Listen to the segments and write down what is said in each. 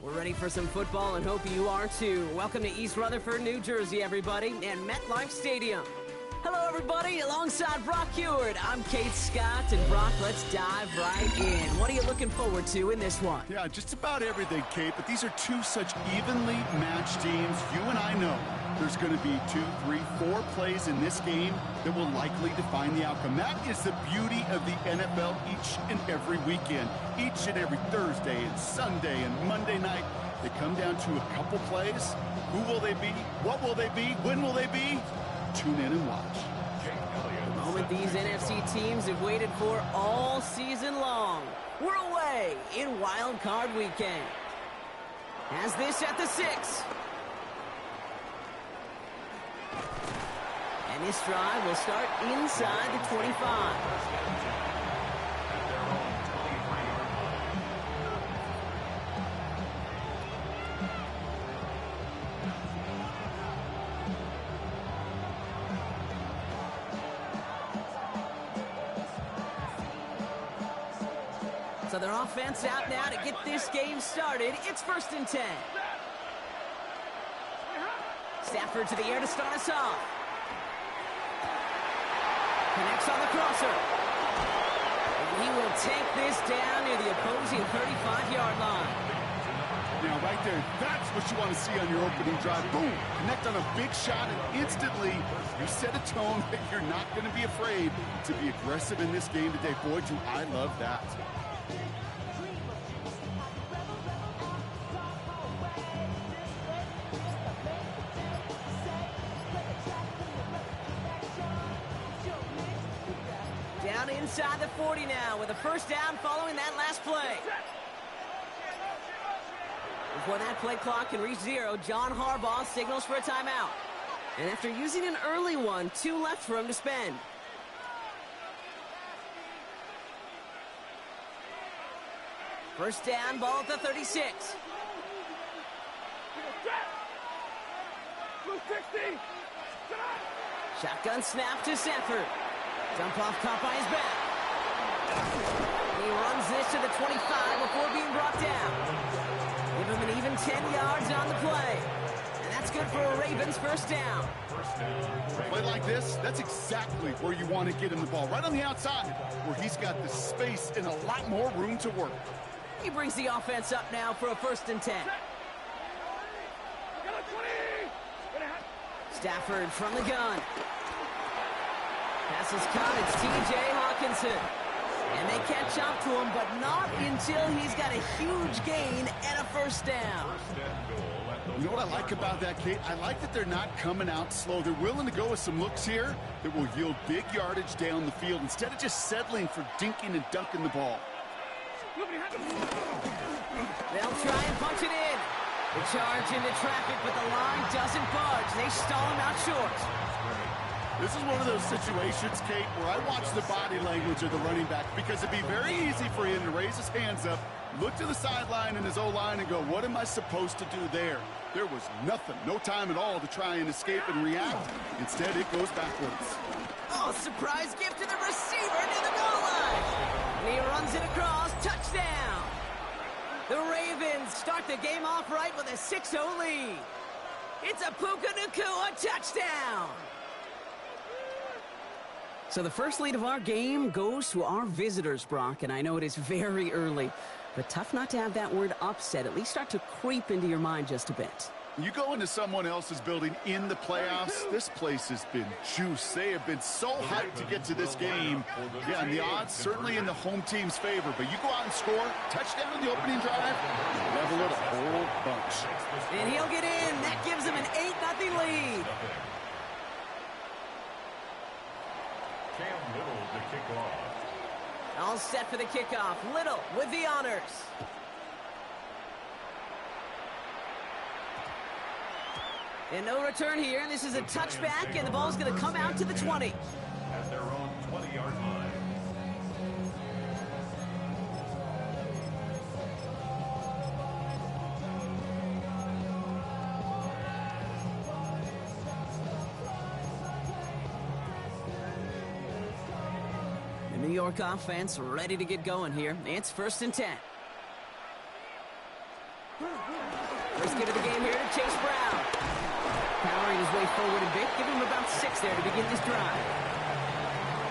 We're ready for some football and hope you are too. Welcome to East Rutherford, New Jersey, everybody, and MetLife Stadium. Hello, everybody. Alongside Brock Heward, I'm Kate Scott, and Brock, let's dive right in. What are you looking forward to in this one? Yeah, just about everything, Kate, but these are two such evenly matched teams. You and I know there's going to be 2, 3, 4 plays in this game that will likely define the outcome. That is the beauty of the NFL each and every weekend. Each and every Thursday and Sunday and Monday night, they come down to a couple plays. Who will they be? What will they be? When will they be? Tune in and watch. The moment these NFC teams have waited for all season long. We're away in Wild Card Weekend. Has this at the 6. And this drive will start inside the 25. So their offense out now to get this game started. It's 1st and 10. Stafford to the air to start us off. Connects on the crosser. And he will take this down near the opposing 35-yard line. Now, right there, that's what you want to see on your opening drive. Boom! Connect on a big shot, and instantly you set a tone that you're not going to be afraid to be aggressive in this game today. Boy, do I love that. Down inside the 40 now with a first down following that last play. Before that play clock can reach 0, John Harbaugh signals for a timeout. And after using an early one, 2 left for him to spend. First down, ball at the 36. Shotgun snap to Stafford. Dump off caught by his back. He runs this to the 25 before being brought down. Give him an even 10 yards on the play. And that's good for a Ravens first down. A play like this, that's exactly where you want to get him the ball. Right on the outside, where he's got the space and a lot more room to work. He brings the offense up now for a 1st and 10. Stafford from the gun. Pass is caught. It's T.J. Hawkinson. And they catch up to him, but not until he's got a huge gain and a first down. You know what I like about that, Kate? I like that they're not coming out slow. They're willing to go with some looks here that will yield big yardage down the field instead of just settling for dinking and dunking the ball. They'll try and punch it in. They charge into traffic, but the line doesn't budge. They stall him out short. This is one of those situations, Kate, where I watch the body language of the running back because it'd be very easy for him to raise his hands up, look to the sideline in his O-line and go, what am I supposed to do there? There was nothing, no time at all to try and escape and react. Instead, it goes backwards. Oh, surprise gift to the receiver near the goal line. And he runs it across. Touchdown. The Ravens start the game off right with a 6-0 lead. It's a Puka Nacua touchdown. So the first lead of our game goes to our visitors, Brock, and I know it is very early, but tough not to have that word upset at least start to creep into your mind just a bit. You go into someone else's building in the playoffs, this place has been juiced. They have been so hyped to get to this game. Yeah, and the odds certainly in the home team's favor, but you go out and score, touchdown in the opening drive, level it a whole bunch. And he'll get in. That gives him an 8-0 lead. All set for the kickoff. Little with the honors. And no return here. This is a touchback, and the ball's going to come out to the 20. At their own 20-yard line. The New York offense ready to get going here. It's 1st and 10. First get of the game here to Chase Brown. Powering his way forward a bit. Give him about 6 there to begin this drive.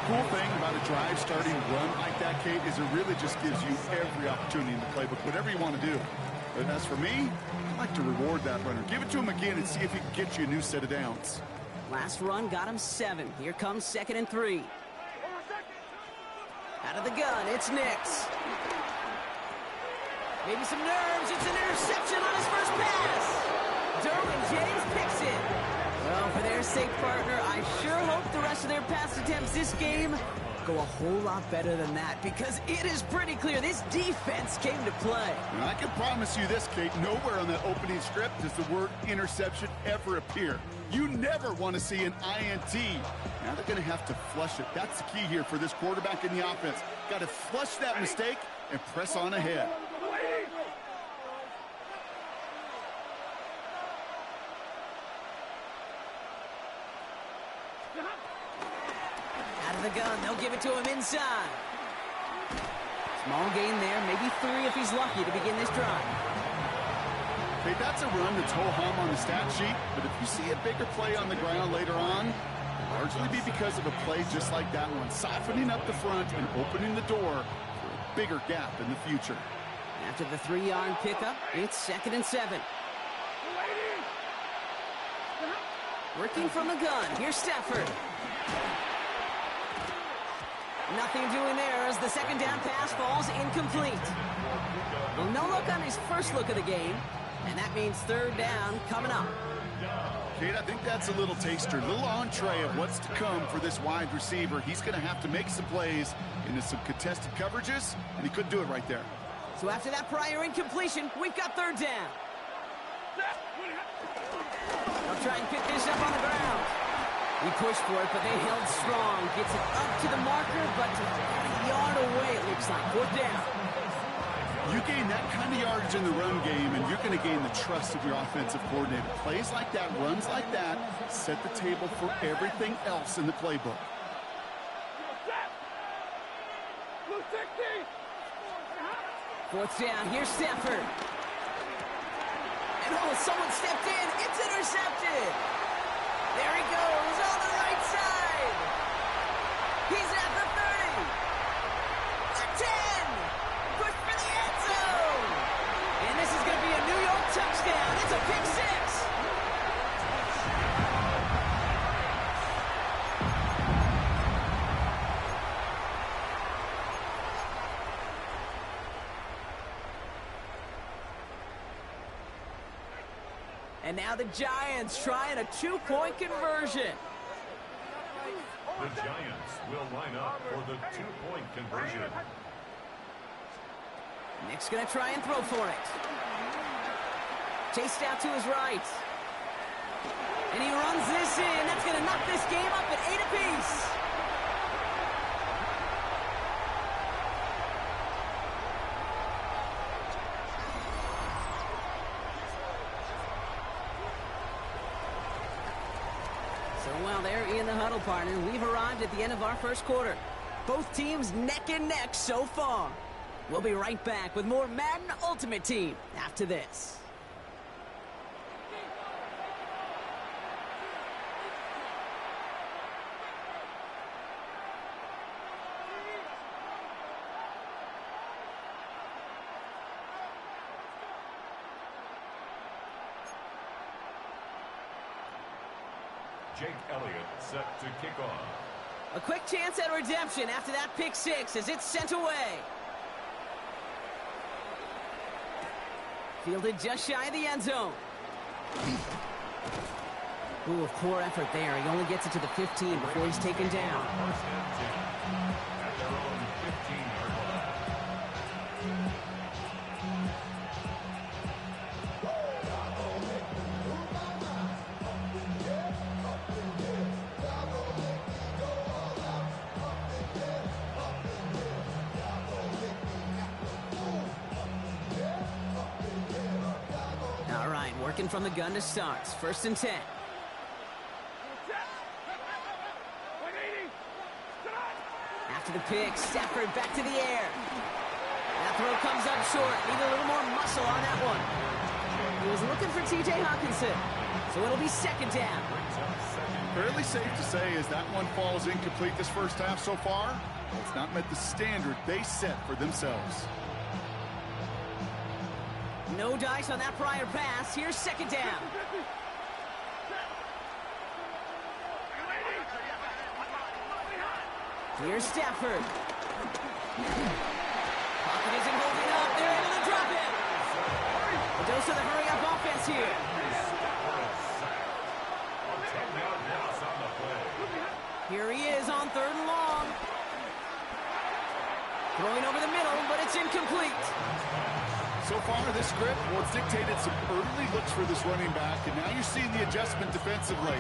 Cool thing about a drive starting run like that, Kate, is it really just gives you every opportunity in the playbook, whatever you want to do. But as for me, I like to reward that runner. Give it to him again and see if he can get you a new set of downs. Last run got him 7. Here comes 2nd and 3. Out of the gun, it's Nix. Maybe some nerves. It's an interception on his first pass. Derwin James picks it. Well, for their sake, partner, I sure hope the rest of their pass attempts this game go a whole lot better than that, because it is pretty clear this defense came to play. And I can promise you this, Kate, nowhere on that opening script does the word interception ever appear. You never want to see an INT. Now they're going to have to flush it. That's the key here for this quarterback in the offense. Got to flush that mistake and press on ahead. Out of the gun, they'll give it to him inside. Small gain there, maybe 3 if he's lucky to begin this drive. Okay, that's a run that's ho-hum on the stat sheet, but if you see a bigger play on the ground later on, it'll largely be because of a play just like that one, softening up the front and opening the door for a bigger gap in the future. After the 3-yard pickup, it's 2nd and 7. Working from the gun, here's Stafford. Nothing doing there as the 2nd down pass falls incomplete. Well, no look on his first look of the game, and that means 3rd down coming up. Kate, I think that's a little taster, a little entree of what's to come for this wide receiver. He's going to have to make some plays into some contested coverages, and he couldn't do it right there. So after that prior incompletion, we've got 3rd down. They'll try and pick this up on the ground. He pushed for it, but they held strong. Gets it up to the marker, but a yard away, it looks like. 4th down. You gain that kind of yardage in the run game, and you're going to gain the trust of your offensive coordinator. Plays like that, runs like that, set the table for everything else in the playbook. Fourth down, here's Stafford. And oh, someone stepped in. It's intercepted. There he goes on the right side. He's at the 30. The 10. Push for the end zone. And this is going to be a New York touchdown. It's a pick 6. And now the Giants trying a 2-point conversion. The Giants will line up for the 2-point conversion. Nick's going to try and throw for it. Chased out to his right. And he runs this in. That's going to knock this game up at 8 apiece. Well, they're in the huddle, partner. We've arrived at the end of our first quarter. Both teams neck and neck so far. We'll be right back with more Madden Ultimate Team after this. Jake Elliott set to kick off. A quick chance at redemption after that pick 6 as it's sent away. Fielded just shy of the end zone. Ooh, a poor effort there. He only gets it to the 15 before he's taken down. First and 10 at their own 15-yard line. All right, working from the gun to start. 1st and 10. After the pick, Stafford back to the air. That throw comes up short. Need a little more muscle on that one. He was looking for T.J. Hawkinson. So it'll be second down. Fairly safe to say as that one falls incomplete this first half so far, it's not met the standard they set for themselves. No dice on that prior pass. Here's second down. Here's Stafford. Pocket isn't holding up. They're able to drop it. A dose of the hurry-up offense here. Here he is on third and long. Throwing over the middle, but it's incomplete. So far, this script, well, it's dictated some early looks for this running back, and now you're seeing the adjustment defensively.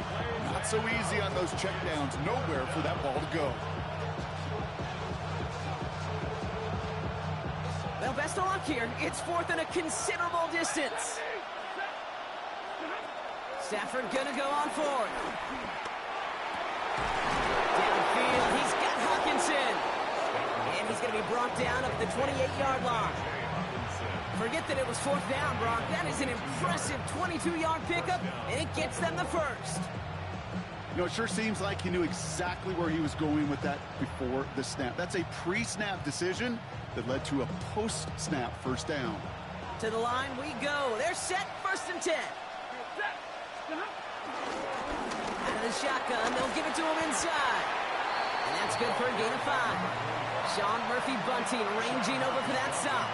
Not so easy on those checkdowns. Nowhere for that ball to go. Well, best of luck here. It's fourth and a considerable distance. Stafford gonna go on fourth. Downfield, he's got Hawkinson. And he's gonna be brought down at the 28-yard line. Forget that it was fourth down, Brock. That is an impressive 22-yard pickup, and it gets them the first. You know, it sure seems like he knew exactly where he was going with that before the snap. That's a pre-snap decision that led to a post-snap first down. To the line we go. They're set, first and 10. Out of the shotgun, they'll give it to him inside. And that's good for a gain of 5. Sean Murphy-Bunting ranging over for that stop.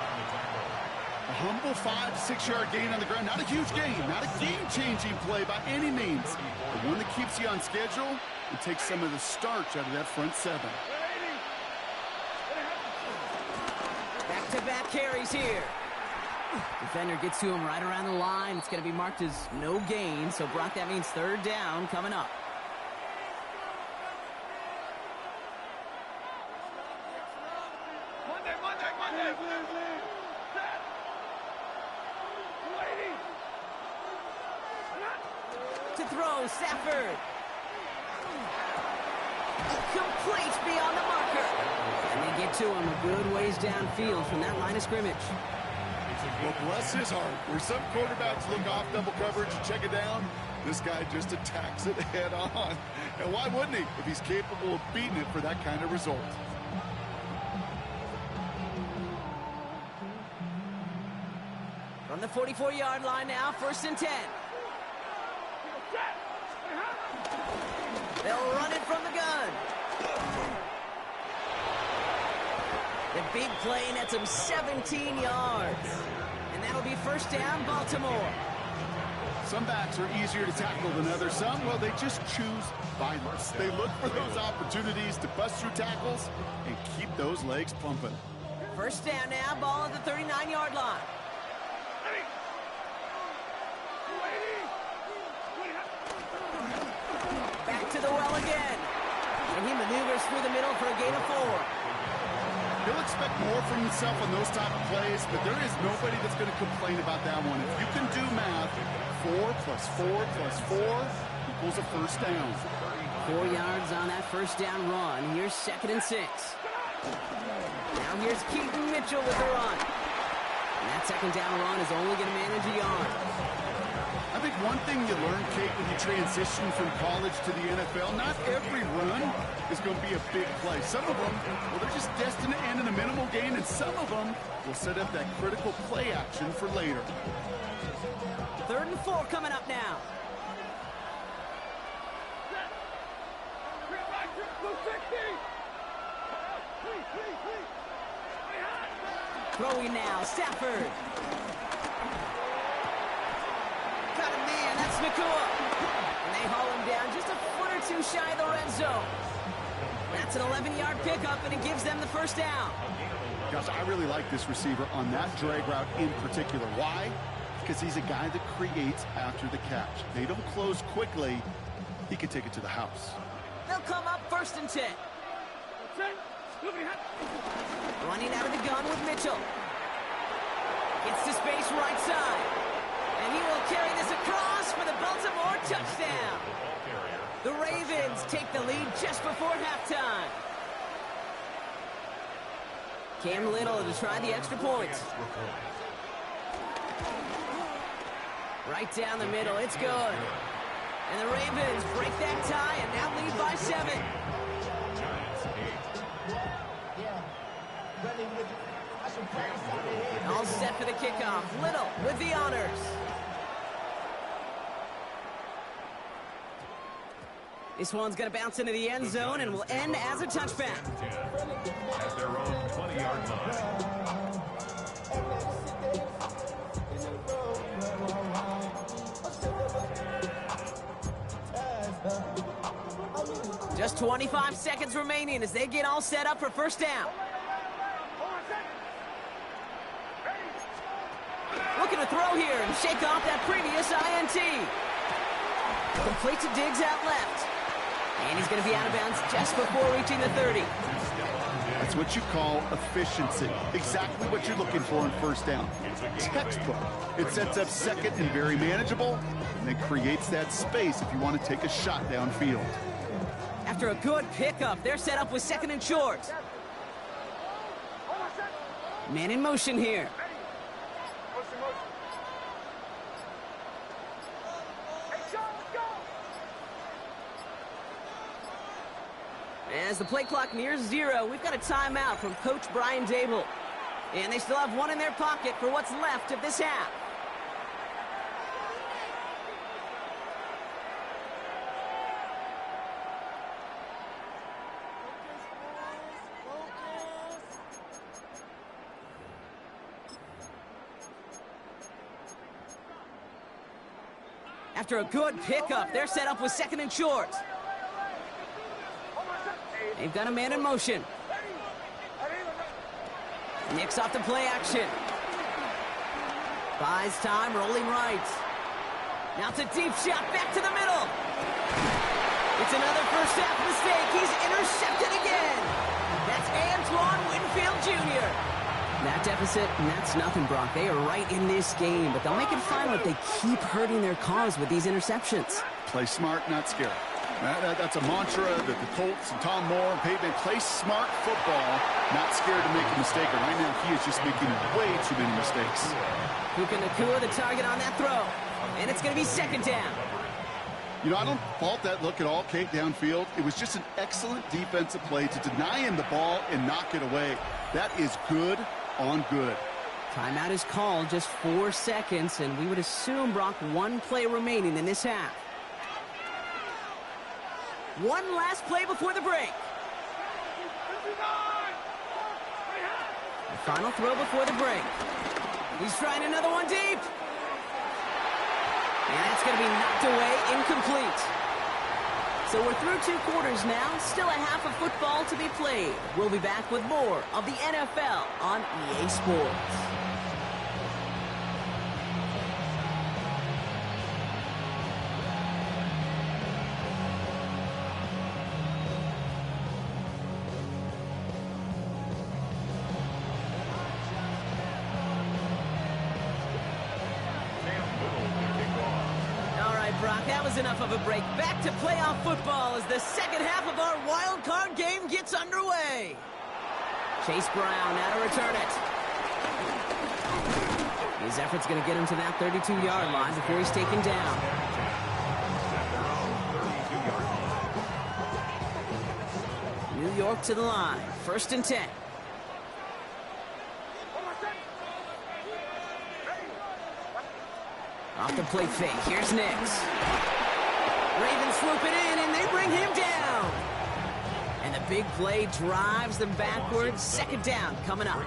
A humble 5-6-yard gain on the ground. Not a huge gain, not a game-changing play by any means. But one that keeps you on schedule and takes some of the starch out of that front seven. Back-to-back carries here. Defender gets to him right around the line. It's going to be marked as no gain. So, Brock, that means third down coming up. To throw, Stafford. Complete beyond the marker. And they get to him a good ways downfield from that line of scrimmage. Well, bless his heart. Where some quarterbacks look off double coverage and check it down, this guy just attacks it head on. And why wouldn't he if he's capable of beating it for that kind of result? From the 44-yard line now, first and 10. They'll run it from the gun. The big play nets him 17 yards. And that'll be first down, Baltimore. Some backs are easier to tackle than others. Some, well, they just choose violence. They look for those opportunities to bust through tackles and keep those legs pumping. First down now, ball at the 39-yard line. Back to the well again. And he maneuvers through the middle for a gain of 4. He'll expect more from himself on those type of plays, but there is nobody that's going to complain about that one. If you can do math, 4 plus 4 plus 4 equals a first down. 4 yards on that first down run. Here's second and 6. Now here's Keaton Mitchell with the run. And that second down run is only going to manage a yard. I think one thing you learn, Kate, when you transition from college to the NFL, not every run is going to be a big play. Some of them, well, they're just destined to end in a minimal gain, and some of them will set up that critical play action for later. Third and 4 coming up now. Throwing now, Stafford. Got a man, that's Nakua. And they haul him down just a foot or two shy of the red zone. That's an 11-yard pickup, and it gives them the first down. Gosh, I really like this receiver on that drag route in particular. Why? Because he's a guy that creates after the catch. They don't close quickly. He can take it to the house. They'll come up first and 10. Running out of the gun with Mitchell. Gets to space right side. And he will carry this across for the Baltimore touchdown. The Ravens take the lead just before halftime. Cam Little to try the extra point. Right down the middle. It's good. And the Ravens break that tie and now lead by 7. All set for the kickoff. Little with the honors. This one's going to bounce into the end zone and will end as a touchback. At their own 20-yard line. Just 25 seconds remaining as they get all set up for first down. Looking to throw here and shake off that previous INT. Complete to Diggs out left. And he's going to be out of bounds just before reaching the 30. That's what you call efficiency. Exactly what you're looking for in first down. Textbook. It sets up second and very manageable, and it creates that space if you want to take a shot downfield. After a good pickup, they're set up with second and short. Man in motion here. As the play clock nears 0, we've got a timeout from Coach Brian Dable. And they still have one in their pocket for what's left of this half. After a good pickup, they're set up with second and short. They've got a man in motion. Nicks off the play action. Buys time, rolling right. Now it's a deep shot back to the middle. It's another first half mistake. He's intercepted again. That's Antoine Winfield Jr. That deficit, and that's nothing, Brock. They are right in this game, but they'll make it fun if they keep hurting their cause with these interceptions. Play smart, not scared. That's a mantra that the Colts and Tom Moore and Peyton play smart football, not scared to make a mistake. And right now, he is just making way too many mistakes. Puka Nacua, the target on that throw. And it's going to be second down. You know, I don't fault that look at all, Kate, downfield. It was just an excellent defensive play to deny him the ball and knock it away. That is good on good. Timeout is called, just 4 seconds, and we would assume, Brock, one play remaining in this half. One last play before the break. The final throw before the break. He's trying another one deep. And that's going to be knocked away, incomplete. So we're through 2 quarters now, still a half of football to be played. We'll be back with more of the NFL on EA Sports. Brock, that was enough of a break. Back to playoff football as the second half of our wild card game gets underway. Chase Brown now to return it. His effort's going to get him to that 32-yard line before he's taken down. New York to the line. 1st and 10. Off the play fake. Here's Nix. Ravens swoop it in, and they bring him down. And the big play drives them backwards. Second down coming up.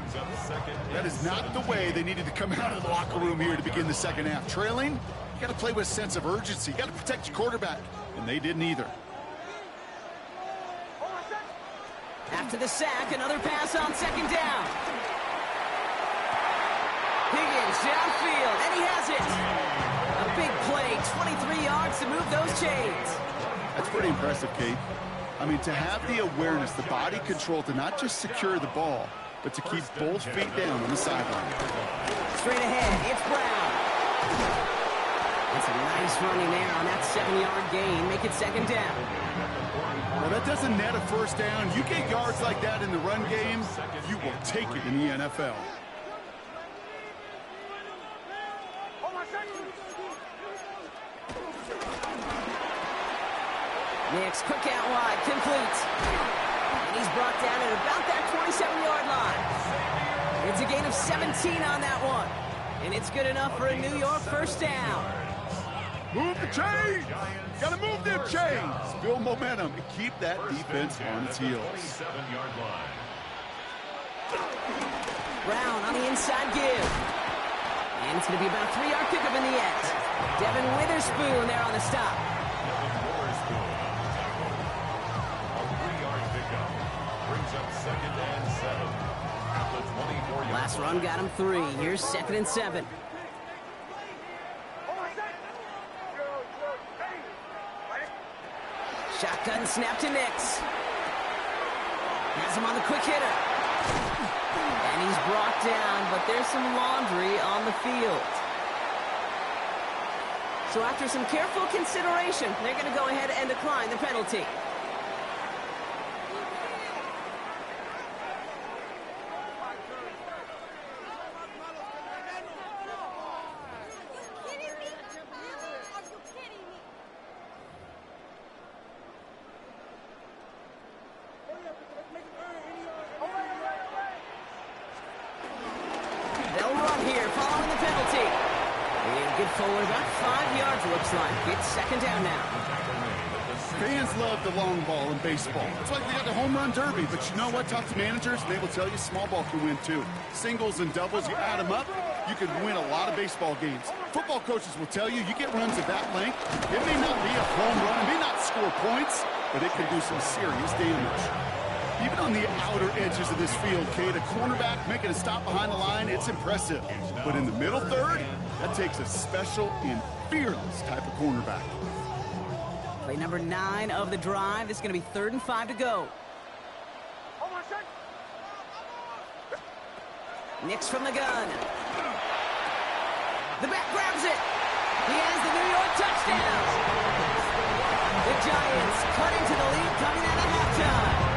That is not the way they needed to come out of the locker room here to begin the second half. Trailing, you got to play with a sense of urgency. You got to protect your quarterback, and they didn't either. After the sack, another pass on second down. Higgins downfield, and he has it. A big play, 23 yards to move those chains. That's pretty impressive, Kate. I mean, to have the awareness, the body control to not just secure the ball, but to keep both feet down on the sideline. Straight ahead, it's Brown. That's a nice running there on that 7-yard gain. Make it second down. Well, that doesn't net a first down. You get yards like that in the run game, you will take it in the NFL. Nix, quick out wide, complete. And he's brought down at about that 27-yard line. It's a gain of 17 on that one. And it's good enough for a New York first down. Move the chains! Gotta move them chains! Build momentum and keep that defense on its heels. 27-yard line. Brown on the inside give. And it's going to be about a 3-yard pickup in the end. Devin Witherspoon there on the stop. Devin Witherspoon on the tackle. A 3-yard pickup. Brings up 2nd and 7. At the 24-yard Last run got him 3. Here's 2nd and 7. Shotgun snap to Nix. Has him on the quick hitter. And he's brought down, but there's some laundry on the field. So after some careful consideration, they're going to go ahead and decline the penalty. They'll run here following the penalty. And get forward about 5 yards, looks like. It's 2nd down now. Fans love the long ball in baseball. It's like they got the home run derby, but you know what? Talk to managers, and they will tell you small ball can win too. Singles and doubles, you add them up, you can win a lot of baseball games. Football coaches will tell you, you get runs of that length, it may not be a home run, it may not score points, but it can do some serious damage. Even on the outer edges of this field, Kate, a cornerback making a stop behind the line, it's impressive. But in the middle third, that takes a special and fearless type of cornerback. Play number 9 of the drive. This is going to be 3rd and 5 to go. Nix from the gun. The back grabs it. He has the New York touchdown. The Giants cutting to the lead coming out of halftime.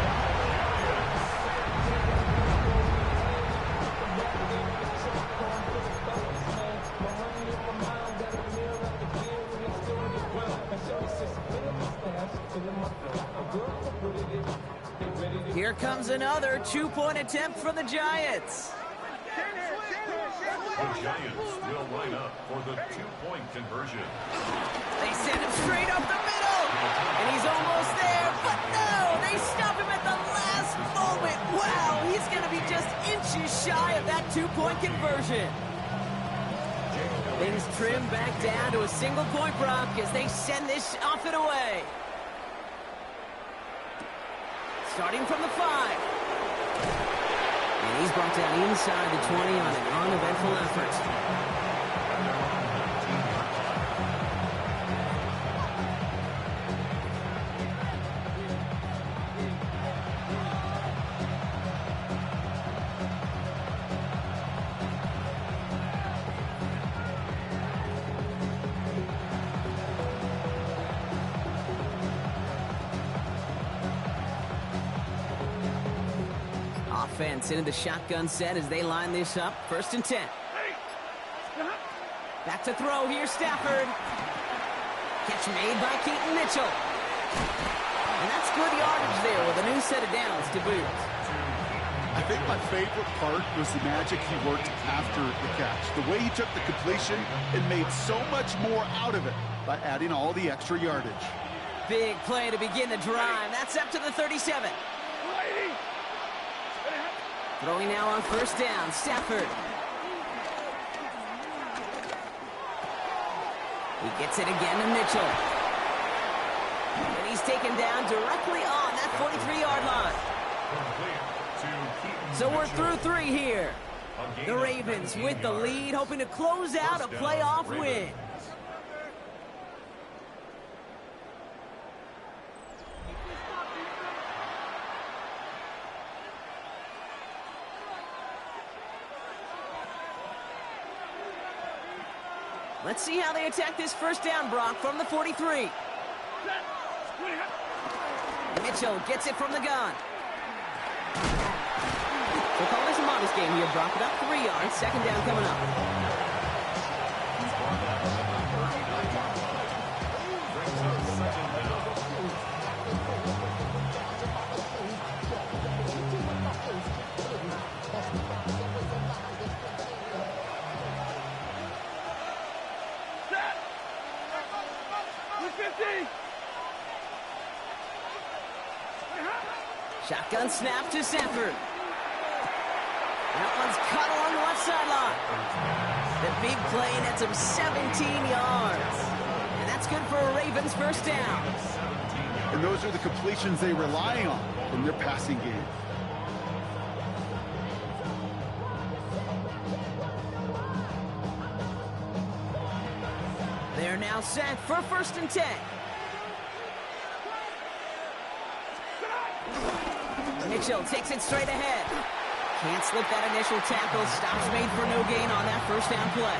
Here comes another 2-point attempt from the Giants. The Giants will line up for the 2-point conversion. They send him straight up the middle. And he's almost there, but no, they stop him at the last moment. Wow, he's going to be just inches shy of that 2-point conversion. Things trim back down to a single-point Brock as they send this off and away. Starting from the 5. And he's brought down inside the 20 on an uneventful effort. Offense into the shotgun set as they line this up. 1st and 10. Back to throw here, Stafford. Catch made by Keaton Mitchell. And that's good yardage there with a new set of downs to boot. I think my favorite part was the magic he worked after the catch. The way he took the completion and made so much more out of it by adding all the extra yardage. Big play to begin the drive. That's up to the 37. Throwing now on 1st down, Stafford. He gets it again to Mitchell. And he's taken down directly on that 43-yard line. So we're through 3 here. The Ravens with the lead, hoping to close out a playoff win. Let's see how they attack this 1st down, Brock, from the 43. Mitchell gets it from the gun. We'll call this a modest game here, Brock. About 3 yards. 2nd down coming up. Shotgun snap to Sanford. That one's cut along the left sideline. The big play nets him 17 yards. And that's good for a Ravens first down. And those are the completions they rely on in their passing game. They're now set for 1st and 10. Mitchell takes it straight ahead. Can't slip that initial tackle. Stops made for no gain on that first down play.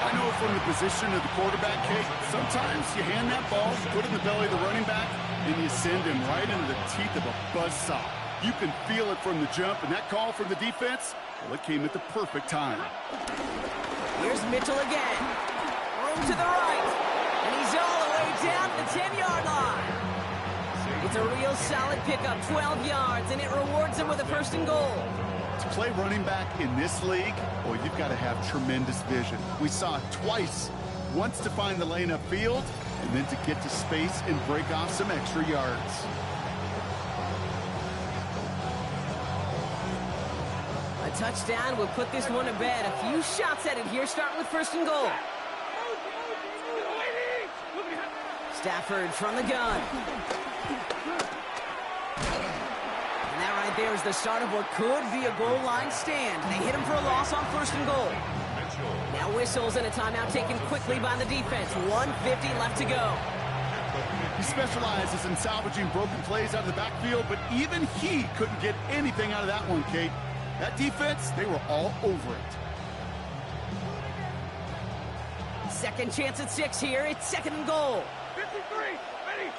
I know from the position of the quarterback, Kate, sometimes you hand that ball, put it in the belly of the running back, and you send him right into the teeth of a buzzsaw. You can feel it from the jump, and that call from the defense, well, it came at the perfect time. Here's Mitchell again. Room to the right. And he's all the way down to the 10-yard line. It's a real solid pickup, 12 yards, and it rewards him with a 1st and goal. To play running back in this league, boy, you've got to have tremendous vision. We saw it twice. Once to find the lane upfield, and then to get to space and break off some extra yards. A touchdown will put this one to bed. A few shots at it here, starting with 1st and goal. Stafford from the gun. And that right there is the start of what could be a goal line stand. They hit him for a loss on 1st and goal. Now whistles and a timeout taken quickly by the defense. 1:50 left to go. He specializes in salvaging broken plays out of the backfield, but even he couldn't get anything out of that one, Kate. That defense, they were all over it. Second chance at 6 here. It's 2nd and goal. 53, ready.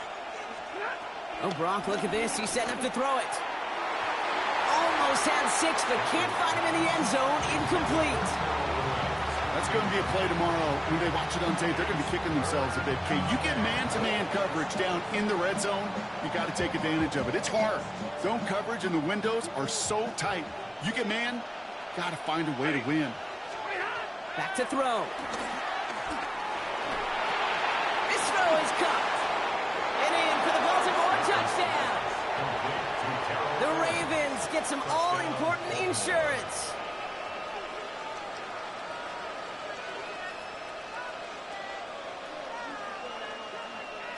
Oh, Brock, look at this. He's setting up to throw it. Almost had 6, but can't find him in the end zone. Incomplete. That's going to be a play tomorrow. When they watch it on tape, they're going to be kicking themselves a bit. Kate, you get man-to-man coverage down in the red zone, you got to take advantage of it. It's hard. Zone coverage and the windows are so tight. You get man, got to find a way to win. Back to throw. This throw is caught. And in for the Baltimore touchdown. The Ravens get some all-important insurance.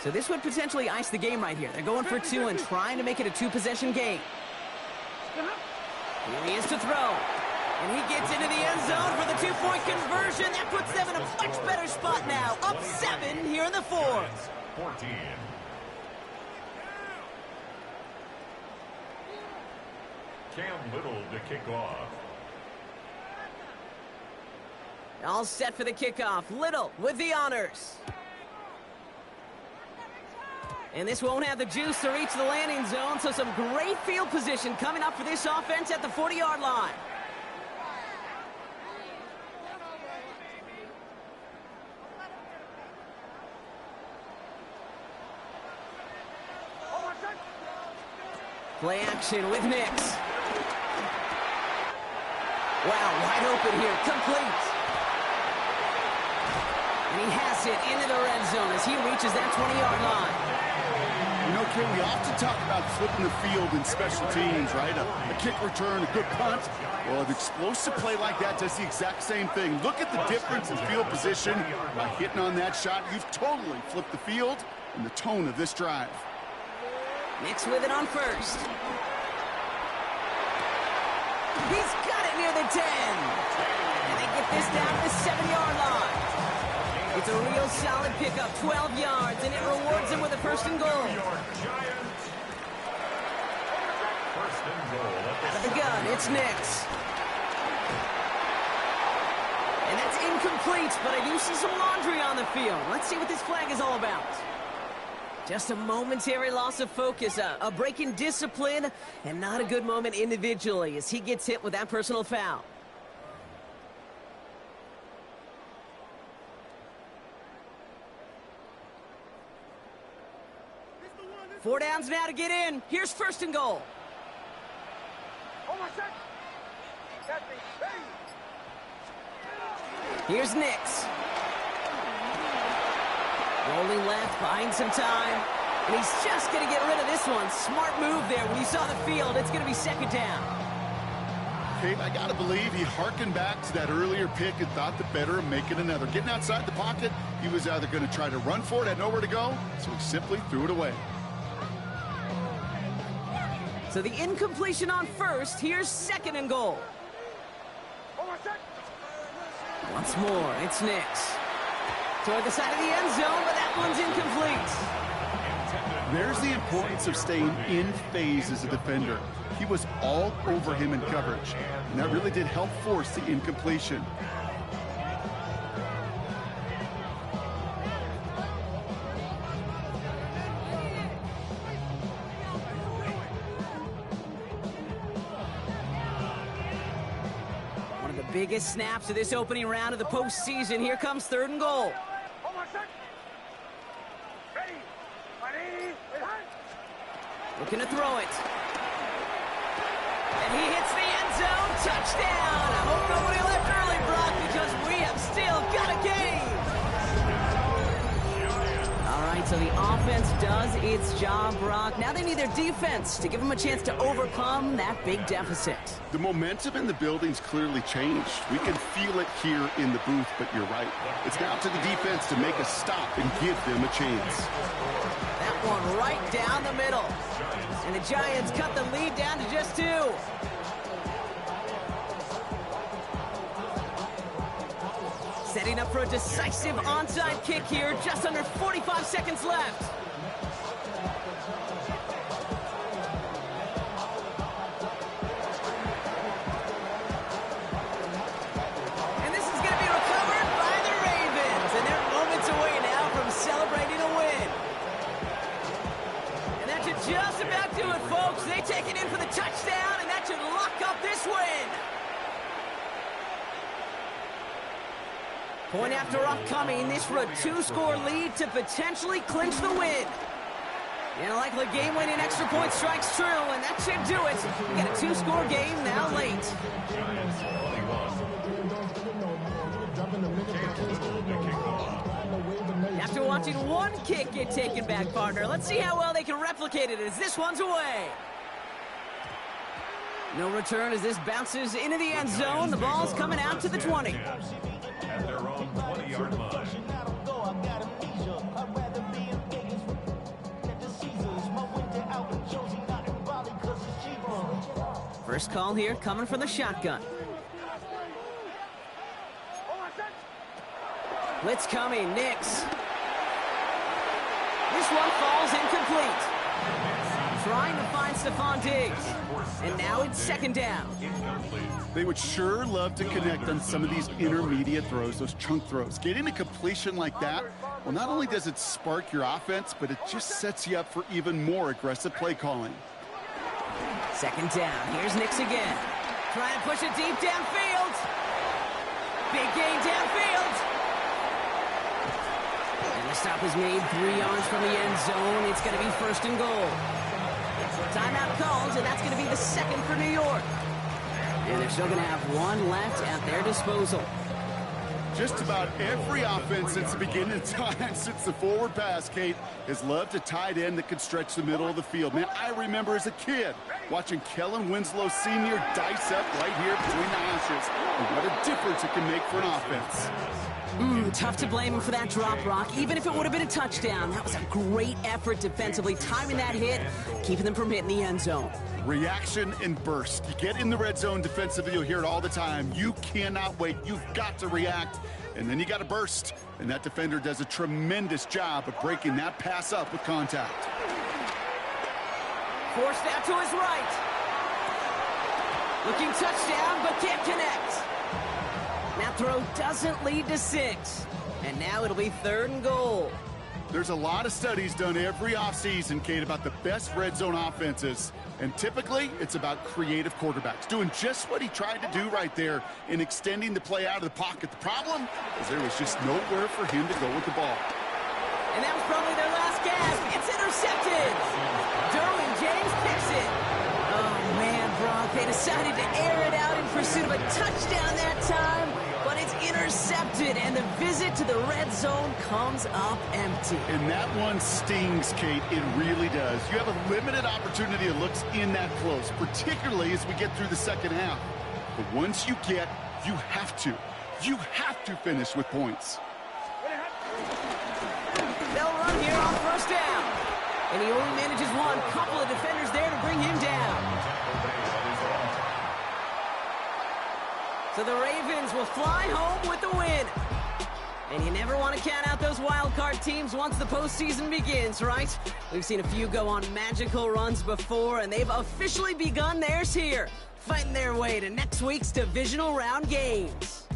So this would potentially ice the game right here. They're going for 2 and trying to make it a 2-possession game. Here he is to throw. And he gets into the end zone for the 2-point conversion. That puts them in a much better spot now. Up 7 here in the 4th. 14. Cam Little to kick off. All set for the kickoff. Little with the honors. And this won't have the juice to reach the landing zone, so some great field position coming up for this offense at the 40-yard line. Play action with Nix. Wow, wide open here, complete. And he has it into the red zone as he reaches that 20-yard line. You know, Kate, we often talk about flipping the field in special teams, right? A kick return, a good punt. Well, an explosive play like that does the exact same thing. Look at the difference in field position. By hitting on that shot, you've totally flipped the field and the tone of this drive. Nix with it on 1st. He's got it near the 10. And they get this down to the 7-yard line. It's a real solid pickup, 12 yards, and it rewards him with a 1st and goal. Out of the gun, it's Nix. And that's incomplete, but I do see some laundry on the field. Let's see what this flag is all about. Just a momentary loss of focus, a break in discipline, and not a good moment individually as he gets hit with that personal foul. Four downs now to get in. Here's 1st and goal. Here's Nix. Rolling left, buying some time. And he's just going to get rid of this one. Smart move there when he saw the field. It's going to be second down. Kate, I got to believe he harkened back to that earlier pick and thought the better of making another. Getting outside the pocket, he was either going to try to run for it, had nowhere to go, so he simply threw it away. So the incompletion on first. Here's second and goal. Once more, it's Nix. Toward the side of the end zone, but that one's incomplete. There's the importance of staying in phase as a defender. He was all over him in coverage, and that really did help force the incompletion. One of the biggest snaps of this opening round of the postseason. Here comes third and goal. Looking to throw it. And he hits the end zone. Touchdown! I hope nobody left early, Brock, because we have still got a game. All right, so the offense does its job, Brock. Now they need their defense to give them a chance to overcome that big deficit. The momentum in the building's clearly changed. We can feel it here in the booth, but you're right. It's now to the defense to make a stop and give them a chance. That one right down the middle. And the Giants cut the lead down to just 2. Setting up for a decisive onside kick here. Just under 45 seconds left. And this is going to be recovered by the Ravens. And they're moments away now from celebrating a win. And that should just about do it, folks. They take it in for the touchdown, and that should lock up this win. Point after upcoming, this for a 2-score lead to potentially clinch the win. And a likely game-winning extra point strikes true, and that should do it. We got a 2-score game now late. After watching one kick get taken back, partner, let's see how well they can replicate it as this one's away. No return as this bounces into the end zone. The ball's coming out to the 20. At their own 20-yard line. First call here coming from the shotgun. Blitz coming, Nix. This one falls incomplete. Trying to find Stephon Diggs. And now it's second down. They would sure love to connect on some of these intermediate throws, those chunk throws. Getting a completion like that, well, not only does it spark your offense, but it just sets you up for even more aggressive play calling. Second down. Here's Nix again. Trying to push it deep downfield. Big gain downfield. And the stop is made 3 yards from the end zone. It's going to be first and goal. Timeout calls, and that's going to be the second for New York. And they're still going to have one left at their disposal. Just about every offense since the beginning of time, since the forward pass, Kate, has loved a tight end that could stretch the middle of the field. Man, I remember as a kid watching Kellen Winslow Sr. dice up right here between the hashes. And what a difference it can make for an offense. Tough to blame him for that drop, Rock. Even if it would have been a touchdown, that was a great effort defensively, timing that hit, keeping them from hitting the end zone. Reaction and burst. You get in the red zone defensively, you'll hear it all the time. You cannot wait. You've got to react, and then you got to burst. And that defender does a tremendous job of breaking that pass up with contact. Forced out to his right. Looking touchdown, but can't connect. That throw doesn't lead to 6. And now it'll be third and goal. There's a lot of studies done every offseason, Kate, about the best red zone offenses. And typically, it's about creative quarterbacks, doing just what he tried to do right there in extending the play out of the pocket. The problem is there was just nowhere for him to go with the ball. And that was probably their last gasp. It's intercepted. Derwin James picks it. Oh, man, Brock, they decided to air it out in pursuit of a touchdown that time, but it's intercepted, and the visit to the red zone comes up empty. And that one stings, Kate. It really does. You have a limited opportunity that looks in that close, particularly as we get through the second half. But once you get, you have to finish with points. They'll run here on first down. And he only manages one. Couple of defenders there to bring him down. So the Ravens will fly home with the win. And you never want to count out those wild card teams once the postseason begins, right? We've seen a few go on magical runs before, and they've officially begun theirs here, fighting their way to next week's divisional round games.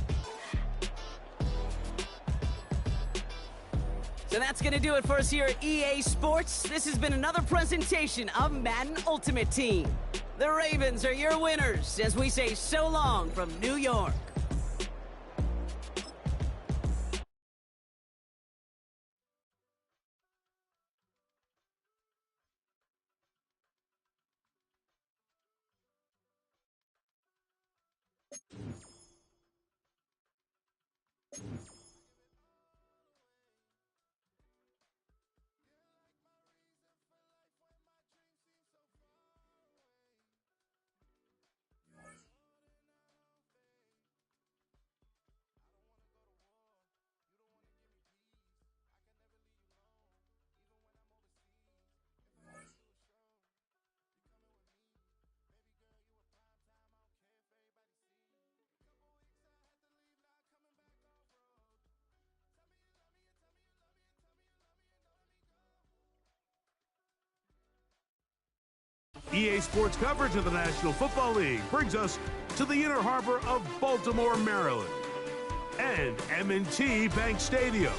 So that's going to do it for us here at EA Sports. This has been another presentation of Madden Ultimate Team. The Ravens are your winners as we say so long from New York. EA Sports coverage of the National Football League brings us to the inner harbor of Baltimore, Maryland, and M&T Bank Stadium.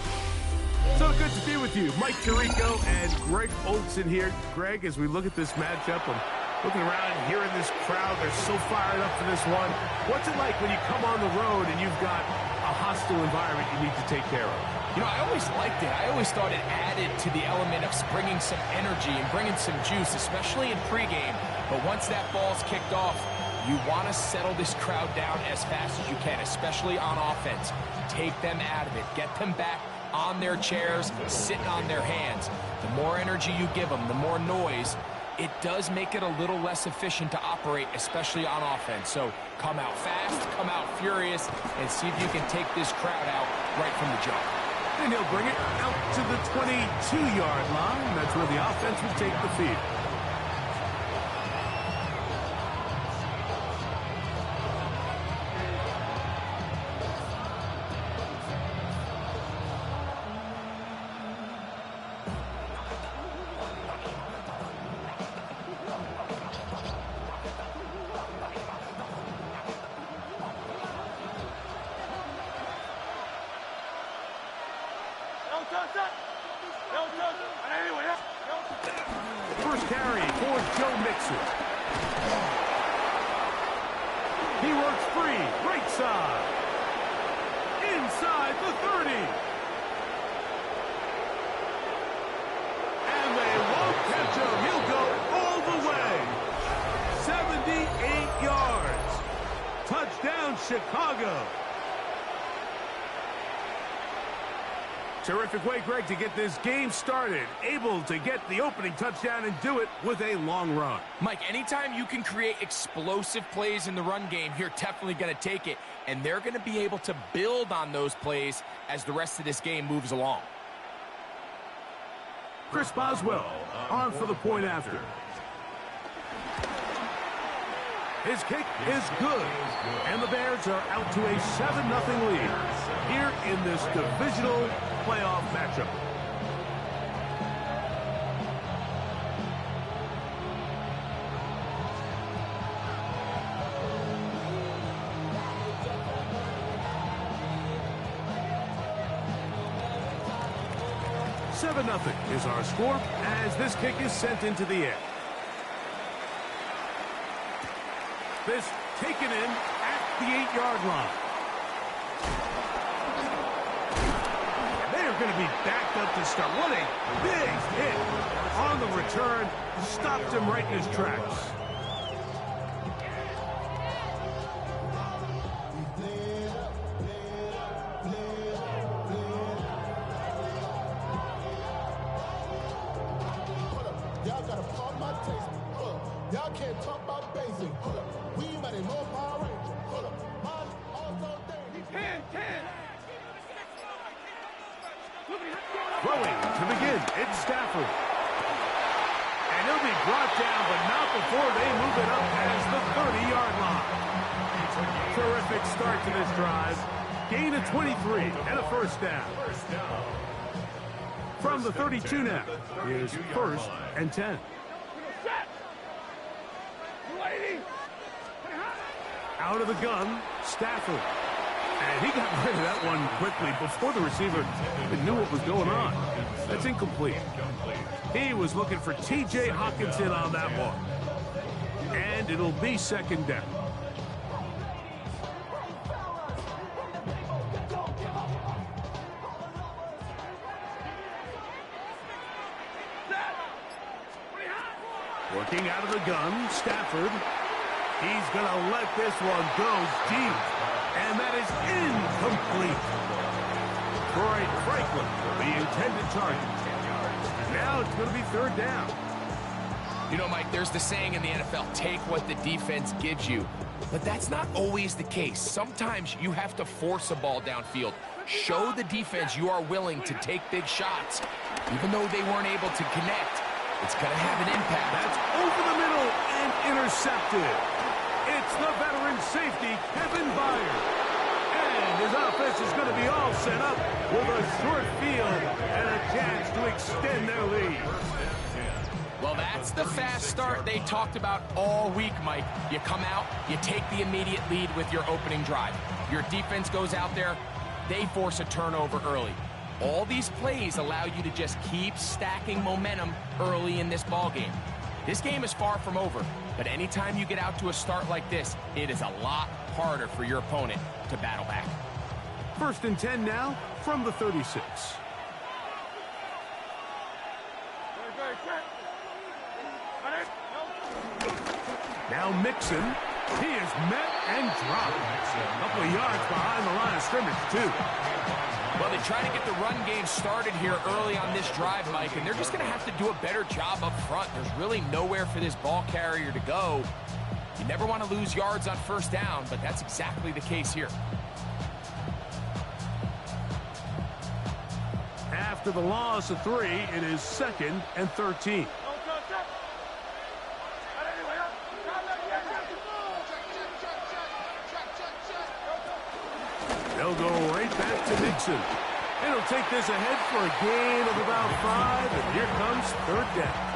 So good to be with you. Mike Tirico and Greg Olson here. Greg, as we look at this matchup, I'm looking around and hearing this crowd. They're so fired up for this one. What's it like when you come on the road and you've got a hostile environment you need to take care of? You know, I always liked it. I always thought it added to the element of bringing some energy and bringing some juice, especially in pregame. But once that ball's kicked off, you want to settle this crowd down as fast as you can, especially on offense. Take them out of it. Get them back on their chairs, sitting on their hands. The more energy you give them, the more noise, it does make it a little less efficient to operate, especially on offense. So come out fast, come out furious, and see if you can take this crowd out right from the jump. And he'll bring it out to the 22-yard line. That's where the offense will take the field. First carry for Joe Mixon. He works free, right side. Inside the 30. And they won't catch him. He'll go all the way. 78 yards. Touchdown, Chicago. Terrific way, Greg, to get this game started. Able to get the opening touchdown and do it with a long run. Mike, anytime you can create explosive plays in the run game, you're definitely going to take it. And they're going to be able to build on those plays as the rest of this game moves along. Chris Boswell on for the point after. His kick is good, and the Bears are out to a 7-0 lead here in this divisional playoff matchup. Seven 0 is our score as this kick is sent into the air. This taken in at the 8-yard line. They're going to be backed up to start. What a big hit on the return. Stopped him right in his tracks. about my taste. Hold up. Y'all can't talk about basic. Hold up. We might as well Power Ranger. Hold up. Mine also day. 10. Throwing to begin, it's Stafford. And he'll be brought down, but not before they move it up as the 30-yard line. Terrific start to this drive. Gain of 23 and a first down. From the 32 now, is 1st and 10. Out of the gun, Stafford. And he got rid of that one quickly before the receiver even knew what was going on. That's incomplete. He was looking for T.J. Hockenson on that one. And it'll be 2nd down. Working out of the gun, Stafford. He's going to let this one go deep. And that is incomplete. Troy Franklin, the intended target. Now it's going to be 3rd down. You know, Mike, there's the saying in the NFL, take what the defense gives you. But that's not always the case. Sometimes you have to force a ball downfield. Show the defense you are willing to take big shots. Even though they weren't able to connect, it's going to have an impact. That's over the middle and intercepted. It's the veteran safety, Kevin Byard. And his offense is going to be all set up with a short field and a chance to extend their lead. Well, that's the fast start they talked about all week, Mike. You come out, you take the immediate lead with your opening drive. Your defense goes out there, they force a turnover early. All these plays allow you to just keep stacking momentum early in this ball game. This game is far from over, but anytime you get out to a start like this, it is a lot harder for your opponent to battle back. 1st and 10 now from the 36. Now Mixon. He is met and dropped. A couple of yards behind the line of scrimmage, too. Well, they try to get the run game started here early on this drive, Mike, and they're just going to have to do a better job up front. There's really nowhere for this ball carrier to go. You never want to lose yards on 1st down, but that's exactly the case here. After the loss of 3, it is 2nd and 13. They'll go right back to Mixon. And he'll take this ahead for a gain of about 5, and here comes 3rd down.